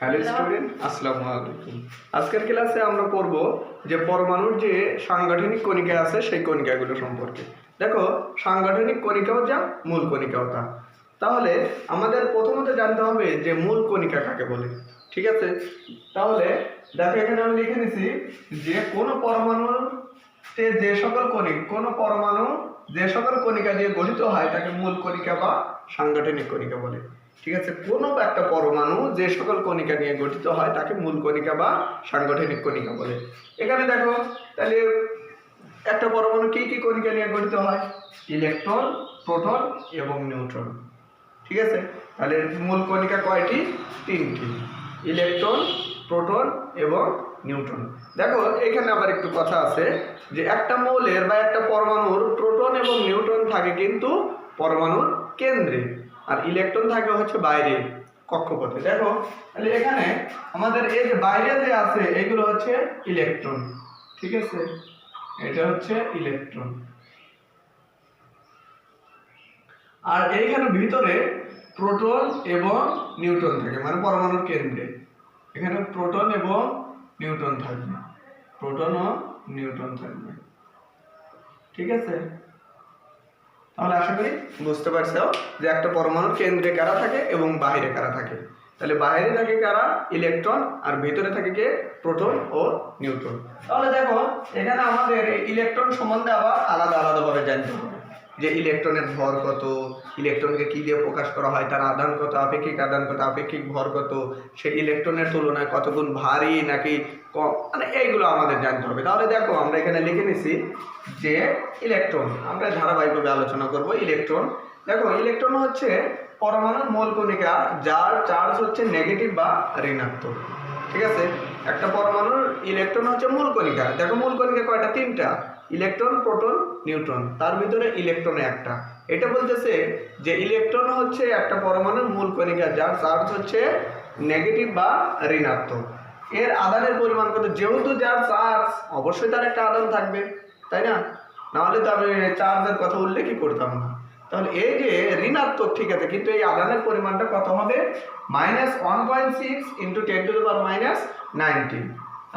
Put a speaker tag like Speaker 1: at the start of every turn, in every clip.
Speaker 1: Hello student, আসসালামু আলাইকুম। আজকের ক্লাসে আমরা পড়ব যে পরমাণুর যে সাংগঠনিক কণিকা আছে সেই কণিকাগুলো সম্পর্কে। দেখো, সাংগঠনিক কণিকাও যা, মূল কণিকাও তা। তাহলে আমাদের প্রথমত জানতে হবে যে মূল কণিকা কাকে বলে। ঠিক আছে, তাহলে দেখো এখানে আমি লিখে নিছি যে কোনো পরমাণুতে যে সকল পরমাণু যে সকল কণিকা দিয়ে গঠিত হয় তাকে মূল কণিকা বা সাংগঠনিক কণিকা বলে। ঠিক আছে, কোনো একটা পরমাণু যে সকল কণিকা নিয়ে গঠিত হয় তাকে মূল কণিকা বা সাংগঠনিক কণিকা বলে। এখানে দেখো, তাহলে একটা পরমাণু কি কি কণিকা নিয়ে গঠিত হয়? ইলেকট্রন, প্রোটন এবং নিউট্রন। ঠিক আছে, তাহলে মূল কণিকা কয়টি? তিনটি, ইলেকট্রন, প্রোটন এবং নিউট্রন। দেখো এখানে আবার একটু কথা আছে যে একটা মৌলের বা একটা পরমাণুর প্রোটন এবং নিউট্রন থাকে কিন্তু পরমাণুর কেন্দ্রে, আর ইলেকট্রন থাকে হচ্ছে বাইরে কক্ষপথে। দেখো তাহলে এখানে আমাদের এই যে বাইরে যে আছে এগুলো হচ্ছে ইলেকট্রন। ঠিক আছে, এটা হচ্ছে ইলেকট্রন, আর এইখানে ভিতরে প্রোটন এবং নিউট্রন থাকে, মানে পরমাণুর কেন্দ্রে এখানে প্রোটন এবং নিউট্রন থাকবে, প্রোটন ও নিউট্রন থাকবে। ঠিক আছে, তাহলে আশা করি বুঝতে পারছো যে একটা পরমাণুর কেন্দ্রে কারা থাকে এবং বাইরে কারা থাকে। তাহলে বাইরে থাকে কারা? ইলেকট্রন, আর ভিতরে থাকে কে? প্রোটন ও নিউট্রন। তাহলে দেখো এখানে আমাদের ইলেকট্রন সম্বন্ধে আবার আলাদা আলাদাভাবে জানতে হবে যে ইলেকট্রনের ভর কত, ইলেকট্রনকে কি দিয়ে প্রকাশ করা হয়, তার আধান কত, আপেক্ষিক আধান কত, আপেক্ষিক ভর কত, সেই ইলেকট্রনের তুলনায় কত গুণ ভারী নাকি কম, মানে এইগুলো আমাদের জানতে হবে। তাহলে দেখো আমরা এখানে লিখে নিছি যে ইলেকট্রন, আমরা ধারাবাহিকভাবে আলোচনা করব ইলেকট্রন। দেখো ইলেকট্রন হচ্ছে পরমাণুর মূল কণিকা যার চার্জ হচ্ছে নেগেটিভ বা ঋণাত্মক। ঠিক আছে, একটা পরমাণুর ইলেকট্রন হচ্ছে মূল কণিকা। দেখো মূল কণিকা কয়টা? তিনটা, ইলেকট্রন, প্রোটন, নিউট্রন, তার ভিতরে ইলেকট্রন একটা। এটা বলতেছে যে ইলেকট্রন হচ্ছে একটা পরমাণুর মূল কণিকা যার চার্জ হচ্ছে নেগেটিভ বা ঋণাত্মক। এর আধানের পরিমাণ কত? যেহেতু যার চার্জ অবশ্যই তার একটা আধান থাকবে, তাই না? নাহলে তো আমি চার্জের কথা উল্লেখই করতাম না। তাহলে এই যে ঋণাত্মক, ঠিক আছে, কিন্তু এই আধানের পরিমাণটা কত হবে? -1.6 × 10⁻⁹।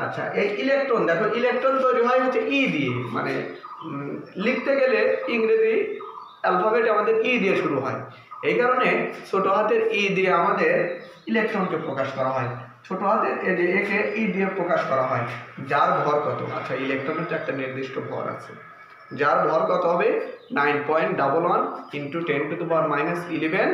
Speaker 1: আচ্ছা, এই ইলেকট্রন, দেখো ইলেকট্রন তৈরি হয় হচ্ছে ই দিয়ে, মানে লিখতে গেলে ইংরেজি অ্যালফাবেট আমাদের ই দিয়ে শুরু হয়। এই কারণে ছোট হাতের ই দিয়ে আমাদের ইলেকট্রনকে প্রকাশ করা হয়। ছোট হাতের এই যে একে ই দিয়ে প্রকাশ করা হয়। যার ভর কত? আচ্ছা, ইলেকট্রনের একটা নির্দিষ্ট ভর আছে, যার ভর কত হবে? 9.11 × 10⁻11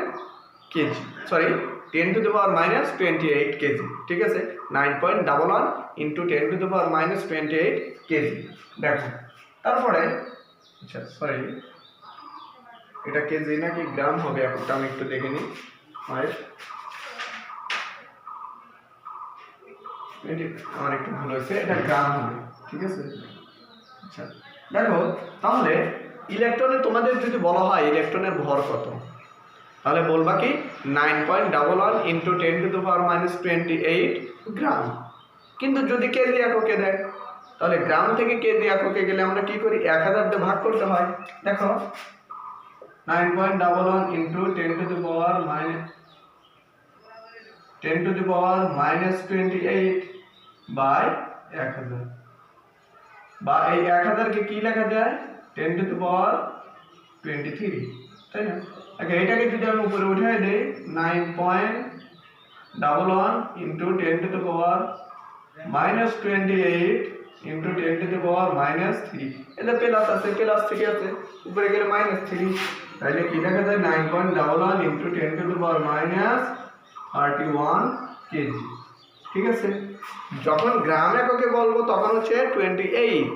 Speaker 1: কেজি, সরি 10⁻28 কেজি। ঠিক আছে, 9.11 × 10⁻28 কেজি। দেখো তারপরে, আচ্ছা সরি, এটা কেজি নাকি গ্রাম হবে একটা আমি একটু দেখে নিই। আমার একটু ভুল হয়েছে, এটা গ্রাম হবে। ঠিক আছে, আচ্ছা দেখো তাহলে ইলেকট্রনে তোমাদের যদি বলা হয় ইলেকট্রনের ভর কত, তাহলে বলবা কি 9.11 × 10⁻28 গ্রাম। কিন্তু যদি কেজি এককে দেয়, তাহলে গ্রাম থেকে কেজি এককে গেলে আমরা কি করি? 1000 দিয়ে ভাগ করতে হয়। দেখো 9.11 × 10⁻28 বাই 1000, বা এই 1000কে কি লেখা যায়? 10⁻23, তাই না? আচ্ছা, এটাকে যদি আমি উপরে উঠাই দেই 9.11 × 10⁻28 × 10⁻3, এটা প্লাস আছে, প্লাস 3 আছে, উপরে গেলে -3, তাহলে কি লেখা যায়? 9.11 × 10⁻31 কেজি। ঠিক আছে, যখন গ্রাম এককে বলবো তখন হচ্ছে 28,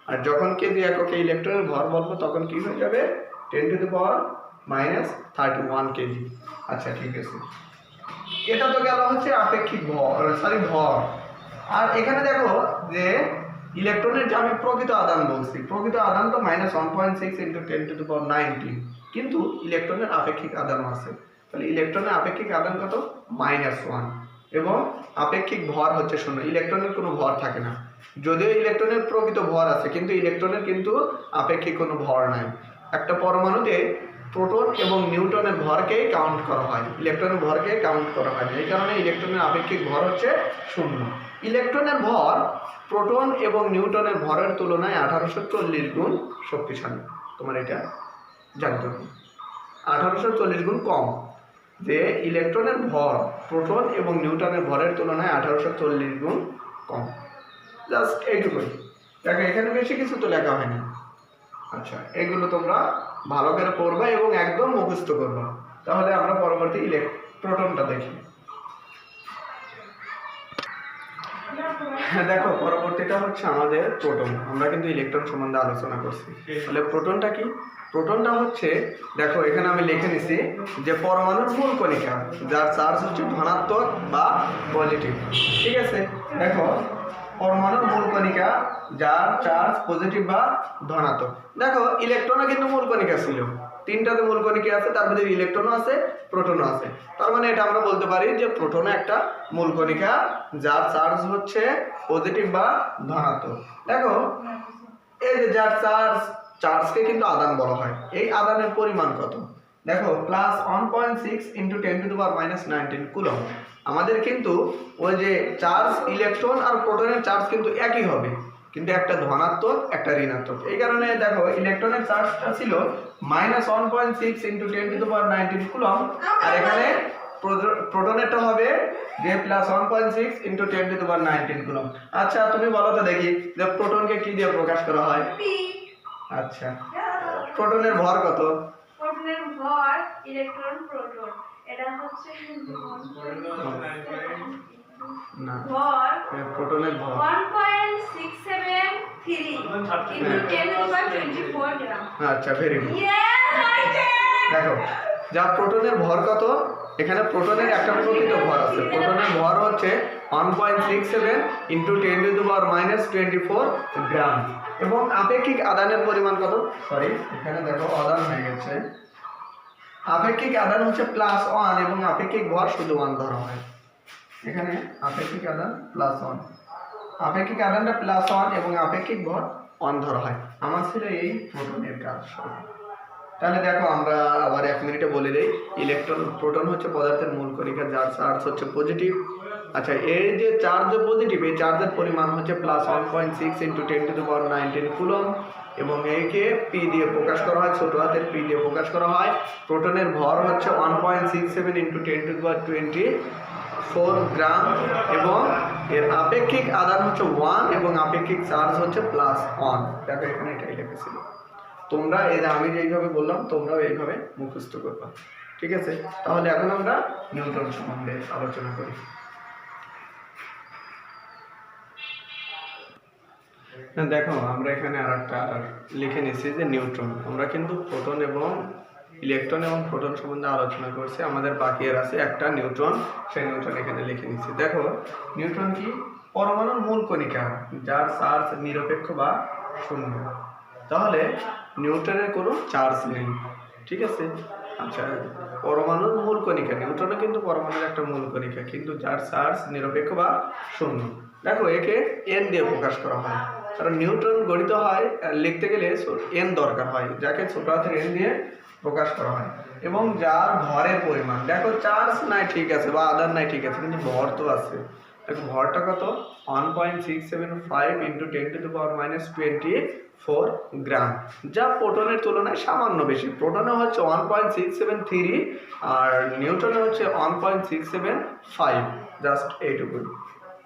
Speaker 1: আর যখন কেজি এককে ইলেকট্রনের ভর বলবো তখন কি হয়ে যাবে? 10⁻31 কেজি। আচ্ছা ঠিক আছে, এটা তো গেল হচ্ছে আপেক্ষিক ভর, ভর। আর এখানে দেখো যে ইলেকট্রনের যে আমি প্রকৃত আধান বলছি, প্রকৃত আধান তো -1.6 × 10⁻19, কিন্তু ইলেকট্রনের আপেক্ষিক আধানও আছে। তাহলে ইলেকট্রনের আপেক্ষিক আধান কত? -1, এবং আপেক্ষিক ভর হচ্ছে 0। ইলেকট্রনের কোনো ভর থাকে না, যদিও ইলেকট্রনের প্রকৃত ভর আছে, কিন্তু ইলেকট্রনের কিন্তু আপেক্ষিক কোনো ভর নাই। একটা পরমাণুতে প্রোটন এবং নিউটনের ভরকেই কাউন্ট করা হয়, ইলেকট্রনের ভরকে কাউন্ট করা হয় না। এই কারণে ইলেকট্রনের আপেক্ষিক ভর হচ্ছে 0। ইলেকট্রনের ভর প্রোটন এবং নিউটনের ভরের তুলনায় 1840 গুণ শক্তিশালী। তোমার এটা জানতে হবে, 1840 গুণ কম। যে ইলেকট্রনের ভর প্রোটন এবং নিউটনের ভরের তুলনায় 1840 গুণ কম। জাস্ট এইটুকুই। দেখো এখানে বেশি কিছু তো লেখা হয় না। আচ্ছা, এগুলো তোমরা ভালো করে পড়বা এবং একদম মুখস্থ করবা। তাহলে আমরা পরবর্তী প্রোটনটা দেখি। দেখো পরবর্তীটা হচ্ছে আমাদের প্রোটন। আমরা কিন্তু ইলেকট্রন সম্বন্ধে আলোচনা করছি। তাহলে প্রোটনটা কি? প্রোটনটা হচ্ছে, দেখো এখানে আমি লিখে নিছি যে পরমাণুর মূল কণিকা যার চার্জ হচ্ছে ধনাত্মক বা পজিটিভ। ঠিক আছে, দেখো পরমাণুর মূল কণিকা যার চার্জ পজিটিভ বা ধনাত্মক। দেখো ইলেকট্রনও কিন্তু মূল কণিকা ছিল, 3টাতে মূল কণিকা আছে, তার মধ্যে ইলেকট্রনও আছে, প্রোটনও আছে। তার মানে এটা আমরা বলতে পারি যে প্রোটনও একটা মূল কণিকা যার চার্জ হচ্ছে পজিটিভ বা ধনাত্মক। দেখো এই যে যার চার্জকে কিন্তু আদান বলা হয়। এই আদানের পরিমাণ কত? দেখো প্লাস 1.6 × 10⁻⁻19 কুলম্ব। আমাদের কিন্তু ওই যে চার্জ ইলেকট্রন আর প্রোটনের চার্জ কিন্তু একই হবে, কিন্তু একটা ধনাত্মক একটা ঋণাত্মক। এই কারণে দেখো ইলেকট্রনের চার্জটা ছিল -1.6 × 10⁻19 কুলম্ব, আর এখানে প্রোটনেরটা হবে যে +1.6 × 10⁻19 কুলম্ব। আচ্ছা তুমি বলো তো দেখি যে প্রোটনকে কি দিয়ে প্রকাশ করা হয়? আচ্ছা, প্রোটনের ভর কত?
Speaker 2: প্রোটনের ভর ইলেকট্রন প্রোটন এটা হচ্ছে
Speaker 1: না,
Speaker 2: ভর
Speaker 1: প্রোটনের ভর
Speaker 2: 1.673 × 10⁻24 গ্রাম।
Speaker 1: আচ্ছা, ভেরি গুড। দেখো যা প্রোটনের ভর কত? এখানে প্রোটনের একটা প্রকৃত ভর আছে। প্রোটনের ভর হচ্ছে 1.67 × 10⁻24 গ্রাম। এবং আপেক্ষিক আদানের পরিমাণ কত? সরি, এখানে দেখো আদান হয়ে গেছে। আপেক্ষিক আদান হচ্ছে +1 এবং আপেক্ষিক ভর শুধু 1 ধরা হয়। এখানে আপেক্ষিক আদান +1, আপেক্ষিক আদানটা +1 এবং আপেক্ষিক ভর 1 ধরা হয়। আমার ছিল এই প্রোটনের কাজ। তাহলে দেখো আমরা আবার 1 মিনিটে বলে দেই। প্রোটন হচ্ছে পদার্থের মূল কণিকা যার চার্জ হচ্ছে পজিটিভ। আচ্ছা, এই যে চার্জ পজিটিভ, এই চার্জের পরিমাণ হচ্ছে +1.6 × 10⁻19 কুলম্ব এবং একে পি দিয়ে প্রকাশ করা হয়, ছোট হাতের পি দিয়ে প্রকাশ করা হয়। প্রোটনের ভর হচ্ছে 1.67 × 10⁻24 গ্রাম এবং এর আপেক্ষিক আদান হচ্ছে 1 এবং আপেক্ষিক চার্জ হচ্ছে +1। দেখো এখানে এটাই লেখা ছিল। তোমরা এই আমি যেইভাবে বললাম তোমরাও এইভাবে মুখস্থ করবা। ঠিক আছে, তাহলে এখন আমরা নিউটন সম্বন্ধে আলোচনা করি। দেখো আমরা এখানে আরেকটা লিখে নিয়েছি যে নিউট্রন। আমরা কিন্তু প্রোটন এবং ইলেকট্রন এবং প্রোটন সম্বন্ধে আলোচনা করছি, আমাদের বাকি আর আছে একটা নিউট্রন, সেই নিউট্রন এখানে লিখে নিচ্ছি। দেখো নিউট্রন কি? পরমাণুর মূল কণিকা যার চার্জ নিরপেক্ষ বা শূন্য। তাহলে নিউটনের কোনো চার্জ নেই। ঠিক আছে, আচ্ছা পরমাণুর মূল কণিকা, নিউটনও কিন্তু পরমাণুর একটা মূল কণিকা, কিন্তু যার চার্জ নিরপেক্ষ বা শূন্য। দেখো একে এন দিয়ে প্রকাশ করা হয়, কারণ নিউটন গঠিত হয় লিখতে গেলে এন দরকার হয়, যাকে ছোট হাতের এন দিয়ে প্রকাশ করা হয়। এবং যার ভরের পরিমাণ, দেখো চার্জ নাই ঠিক আছে বা আদান নাই ঠিক আছে, কিন্তু ভর তো আছে। দেখো ভরটা কত? 1.675 × 10⁻24 গ্রাম, যা প্রোটনের তুলনায় সামান্য বেশি। প্রোটনে হচ্ছে 1.673 আর নিউটনে হচ্ছে 1.675, জাস্ট এইটুকু।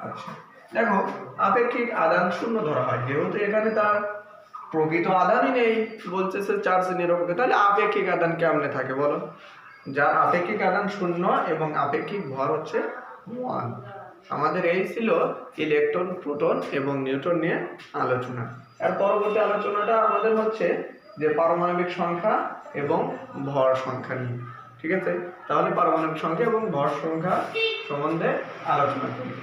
Speaker 1: আচ্ছা দেখো আপেক্ষিক আদান 0 ধরা হয়, যেহেতু এখানে তার প্রকৃত আদানই নেই, বলতেছে চার্জ নিরপেক্ষ, তাহলে আপেক্ষিক আদান কেমনে থাকে বলো? যার আপেক্ষিক আদান 0 এবং আপেক্ষিক ভর হচ্ছে 1। আমাদের এই ছিল ইলেকট্রন, প্রোটন এবং নিউটন নিয়ে আলোচনা। আর পরবর্তী আলোচনাটা আমাদের হচ্ছে যে পারমাণবিক সংখ্যা এবং ভর সংখ্যা নিয়ে। ঠিক আছে, তাহলে পারমাণবিক সংখ্যা এবং ভর সংখ্যা সম্বন্ধে আলোচনা করি।